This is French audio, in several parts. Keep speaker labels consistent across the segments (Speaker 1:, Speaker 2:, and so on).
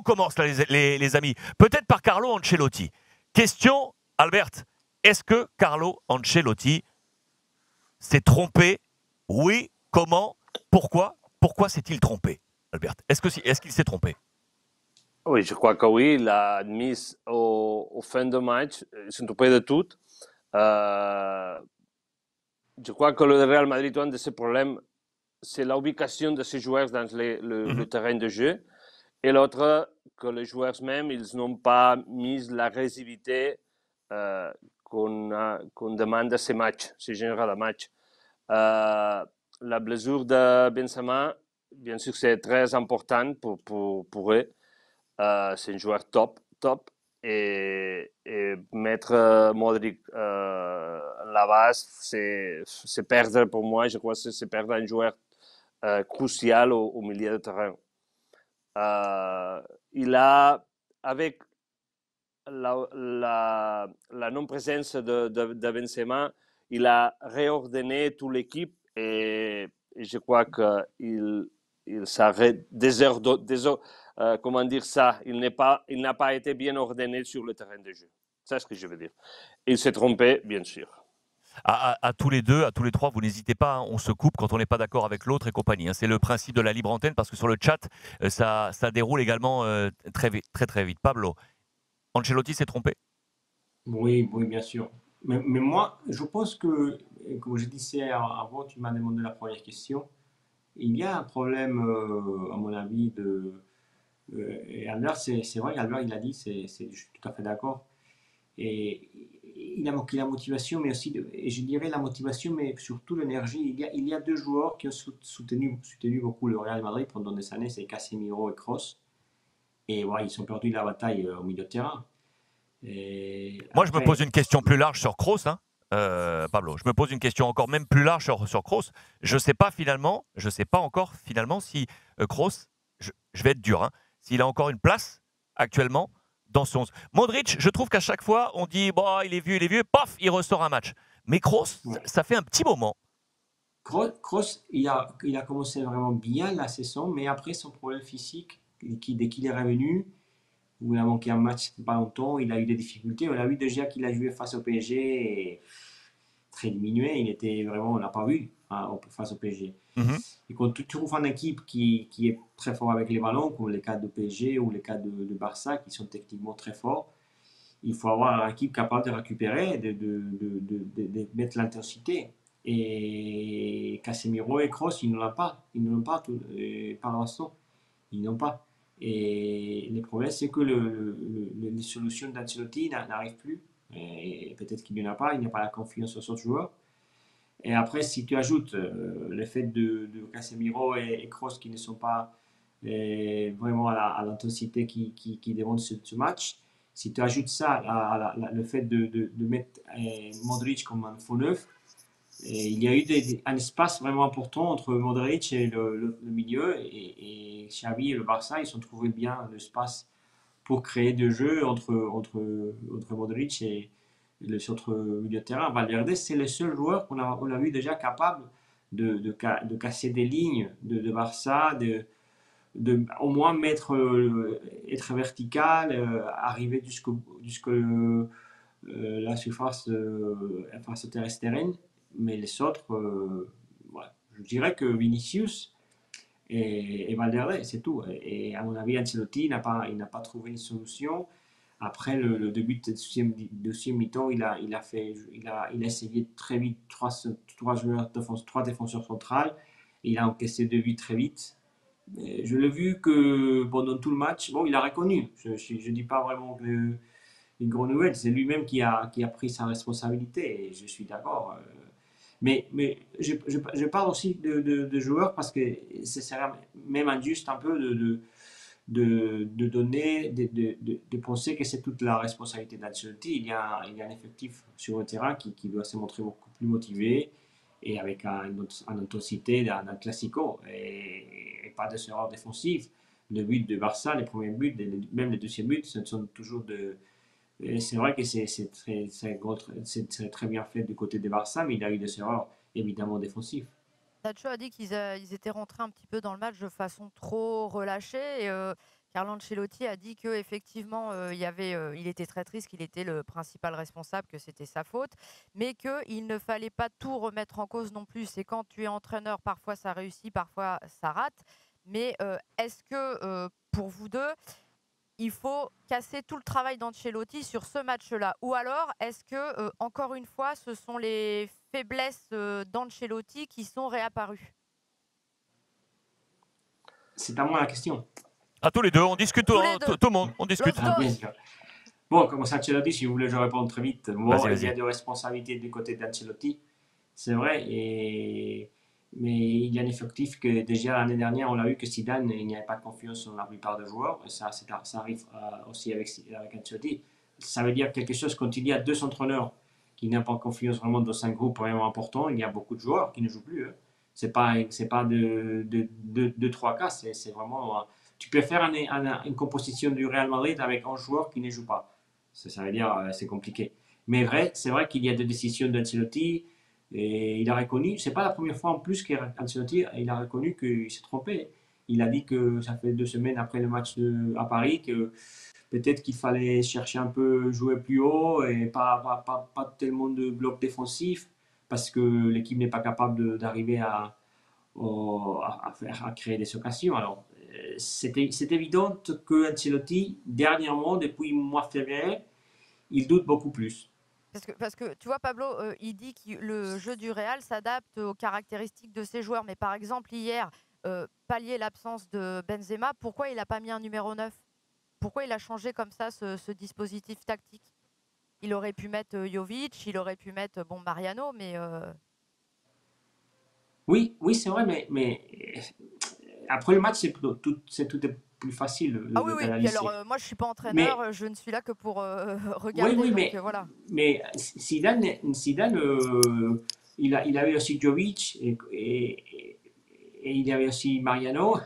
Speaker 1: on commence, là, les amis. Peut-être par Carlo Ancelotti. Question, Albert. Est-ce que Carlo Ancelotti s'est trompé? Oui. Comment? Pourquoi? Pourquoi s'est-il trompé, Albert? Est-ce qu'il s'est trompé?
Speaker 2: Oui, je crois que oui. Il a admis au fin de match. Il s'est trompé de tout. Je crois que le Real Madrid, un de ses problèmes, c'est l'ubication de ses joueurs dans le terrain de jeu. Et l'autre, que les joueurs même, ils n'ont pas mis la réactivité qu'on demande à ces matchs, ces genres de matchs. La blessure de Benzema, bien sûr, c'est très important pour eux. C'est un joueur top. Et mettre Modric la base, c'est perdre pour moi. Je crois que c'est perdre un joueur crucial au milieu de terrain. Il a, avec la non-présence de Benzema, il a réordonné toute l'équipe et je crois qu'il s'arrête comment dire ça, il n'a pas été bien ordonné sur le terrain de jeu. C'est ce que je veux dire. Il s'est trompé, bien sûr.
Speaker 1: À tous les deux, à tous les trois, vous n'hésitez pas, hein, on se coupe quand on n'est pas d'accord avec l'autre et compagnie. Hein. C'est le principe de la libre antenne parce que sur le chat, ça déroule également très vite. Pablo, Ancelotti s'est trompé?
Speaker 3: Oui, bien sûr. Mais moi, je pense que, comme je disais avant, tu m'as demandé la première question, il y a un problème, à mon avis, et Albert, c'est vrai, Albert, il a dit, je suis tout à fait d'accord. Et il a manqué la motivation, mais aussi, et je dirais la motivation, mais surtout l'énergie. Il y a deux joueurs qui ont soutenu beaucoup le Real Madrid pendant des années, c'est Casemiro et Kroos. Et ouais, ils ont perdu la bataille au milieu de terrain.
Speaker 1: Moi, je me pose une question plus large sur Kroos, hein, Pablo. Je me pose une question encore même plus large sur Kroos. Je ne sais pas encore finalement si Kroos, je vais être dur, hein, s'il a encore une place actuellement dans son 11. Modric, je trouve qu'à chaque fois, on dit bon, il est vieux, paf, il ressort un match. Mais Kroos, ça fait un petit moment.
Speaker 3: Kroos, il a commencé vraiment bien la saison, mais après son problème physique, dès qu'il est revenu, où il a manqué un match pas longtemps, il a eu des difficultés. On a vu déjà qu'il a joué face au PSG et très diminué. Il était vraiment, on l'a pas vu face au PSG. Et quand tu trouves une équipe qui est très fort avec les ballons, comme les cas de PSG ou les cas de Barça, qui sont techniquement très forts, il faut avoir une équipe capable de récupérer, de mettre l'intensité. Et Casemiro et Kroos, ils ne l'ont pas. Ils ne l'ont pas par l'instant. Ils n'ont pas. Et le problème, c'est que les solutions d'Ancelotti n'arrivent plus. Et peut-être qu'il n'y en a pas, il n'y a pas la confiance sur ce joueur. Et après, si tu ajoutes le fait de Casemiro et Kroos qui ne sont pas vraiment à l'intensité qui demande ce match, si tu ajoutes ça le fait de mettre Modric comme un faux neuf, il y a eu un espace vraiment important entre Modric et le milieu, et Xavi et le Barça, ils ont trouvé bien l'espace pour créer des jeux entre Modric et le centre milieu de terrain. Valverde, c'est le seul joueur qu'on a vu déjà capable de casser des lignes de Barça, au moins être vertical, arriver jusqu'à la surface terrestre. Mais les autres, je dirais que Vinicius et Valverde, c'est tout. Et à mon avis, Ancelotti n'a pas trouvé une solution. Après le début de deuxième mi-temps, il a essayé très vite trois défenseurs centrales. Il a encaissé 2 buts très vite. Je l'ai vu que pendant tout le match, bon, il a reconnu. Je ne dis pas vraiment une grande nouvelle. C'est lui-même qui a pris sa responsabilité. Et je suis d'accord. Mais je parle aussi de joueurs parce que ce serait même injuste un peu de donner, de penser que c'est toute la responsabilité d'Ancelotti. Il y a un effectif sur le terrain qui doit se montrer beaucoup plus motivé et avec une intensité d'un classico et pas de erreurs défensives. Le but de Barça, les premiers buts, même les deuxièmes buts, ce sont toujours c'est vrai que c'est très bien fait du côté des Barça, mais il y a eu des erreurs évidemment défensives.
Speaker 4: Nacho a dit qu'ils étaient rentrés un petit peu dans le match de façon trop relâchée. Et, Carlo Ancelotti a dit qu'effectivement, il était très triste, qu'il était le principal responsable, que c'était sa faute, mais qu'il ne fallait pas tout remettre en cause non plus. C'est quand tu es entraîneur, parfois ça réussit, parfois ça rate. Mais est-ce que pour vous deux, il faut casser tout le travail d'Ancelotti sur ce match-là? Ou alors, est-ce que, encore une fois, ce sont les faiblesses d'Ancelotti qui sont réapparues?
Speaker 3: C'est à moi la question.
Speaker 1: À tous les deux, on discute,
Speaker 4: Tous les deux.
Speaker 1: tout le monde, on discute.
Speaker 4: Los dos.
Speaker 3: Bien sûr. Bon, comme Ancelotti, si vous voulez, je réponds très vite. Bon,
Speaker 1: Vas-y,
Speaker 3: il y
Speaker 1: vas-y.
Speaker 3: a des responsabilités du côté d'Ancelotti, c'est vrai, mais il y a un effectif que déjà l'année dernière, on l'a vu que Zidane, il n'y avait pas de confiance dans la plupart des joueurs. Et ça arrive aussi avec Ancelotti. Ça veut dire quelque chose quand il y a deux entraîneurs qui n'ont pas confiance vraiment dans un groupe vraiment important. Il y a beaucoup de joueurs qui ne jouent plus. Hein. C'est pas de trois cas. C'est vraiment. Tu peux faire une composition du Real Madrid avec un joueur qui ne joue pas. Ça veut dire c'est compliqué. Mais c'est vrai qu'il y a des décisions d'Ancelotti. Et il a reconnu, c'est pas la première fois en plus qu'Ancelotti il a reconnu qu'il s'est trompé. Il a dit que ça fait 2 semaines après le match à Paris que peut-être qu'il fallait chercher un peu jouer plus haut et pas tellement de bloc défensif parce que l'équipe n'est pas capable d'arriver à créer des occasions. Alors, c'est évident que Ancelotti, dernièrement, depuis le mois de février, il doute beaucoup plus.
Speaker 4: Parce que tu vois, Pablo, il dit que le jeu du Real s'adapte aux caractéristiques de ses joueurs. Mais par exemple, hier, pallier l'absence de Benzema, pourquoi il n'a pas mis un numéro 9? Pourquoi il a changé comme ça ce dispositif tactique? Il aurait pu mettre Jovic, il aurait pu mettre Mariano, mais...
Speaker 3: Oui, c'est vrai, mais après le match, tout est plus facile
Speaker 4: Ah oui, oui. Puis
Speaker 3: d'analyser.
Speaker 4: alors, moi, je ne suis pas entraîneur, je ne suis là que pour regarder.
Speaker 3: Oui,
Speaker 4: donc, voilà.
Speaker 3: mais Zidane il avait aussi Jovic et il y avait aussi Mariano.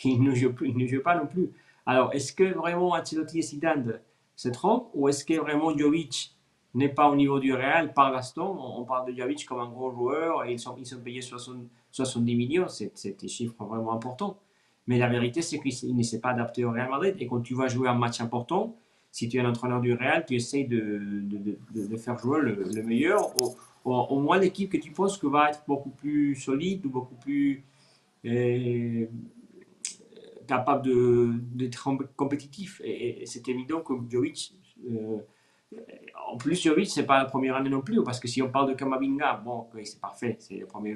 Speaker 3: Il ne joue pas non plus. Alors, est-ce que vraiment Ancelotti et Zidane se trompent ou est-ce que vraiment Jovic n'est pas au niveau du Real par l'instant? On parle de Jovic comme un gros joueur et ils sont payés 70 millions. C'est des chiffres vraiment importants. Mais la vérité, c'est qu'il ne s'est pas adapté au Real Madrid. Et quand tu vas jouer un match important, si tu es un entraîneur du Real, tu essaies de faire jouer le meilleur. Au moins l'équipe que tu penses que va être beaucoup plus solide ou beaucoup plus capable d'être compétitif. Et c'est évident que Jovic, en plus Jovic, c'est pas la première année non plus, parce que si on parle de Camavinga, bon, c'est parfait, c'est le premier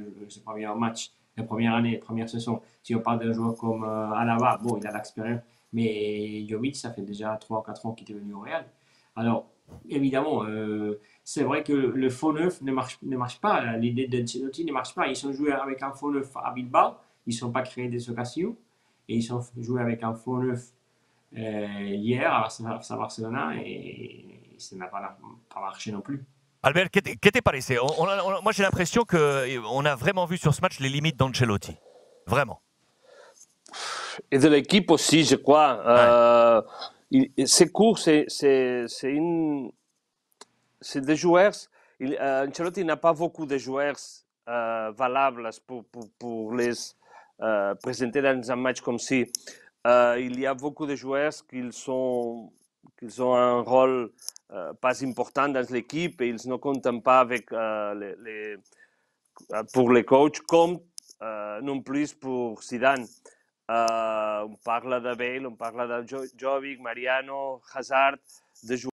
Speaker 3: match, la première année, la première saison. Si on parle d'un joueur comme Alaba, bon, il a l'expérience, mais Jovic, ça fait déjà 3 ou 4 ans qu'il est venu au Real. Alors, évidemment, c'est vrai que le faux neuf ne marche pas. L'idée d'Ancelotti ne marche pas. Ils ont joué avec un faux neuf à Bilbao, ils ne sont pas créé des occasions, et ils ont joué avec un faux neuf hier à Barcelona, et ça n'a pas marché non plus.
Speaker 1: Albert, ¿qué te parece? Moi, j'ai l'impression qu'on a vraiment vu sur ce match les limites d'Ancelotti. Vraiment.
Speaker 2: Et de l'équipe aussi, je crois. C'est court, c'est des joueurs. Ancelotti n'a pas beaucoup de joueurs valables pour les présenter dans un match comme ça. Il y a beaucoup de joueurs qui ont un rôle pas important dans l'équipe et ils ne comptent pas avec pour les coachs comme non plus pour Zidane. On parle de Bale, on parle de Jovic, Mariano, Hazard, de joueurs